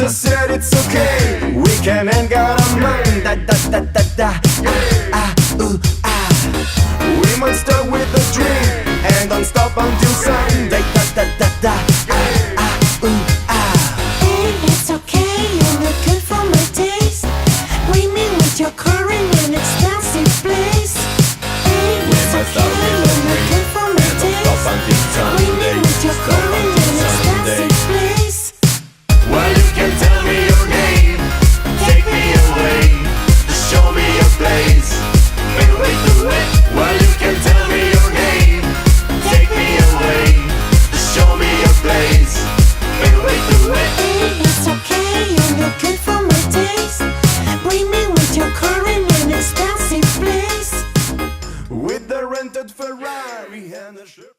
just said it's okay. We can hang out among da da da da da. We might start with a drink and don't stop until Sunday. Da da da da. Hey, it's okay, you look good for my taste. Bring me with your current and expensive place. Hey, it's okay, you look good for my taste. Bring me with your current and expensive place. Well, you can tell me your name, take me away, just show me your place. Maybe we do it. Well, you can tell me your name, take me away, just show me your place. Maybe we do it. Hey, it's okay, you look good for my taste. Bring me with your current and expensive place. With the rented Ferrari and a shirt.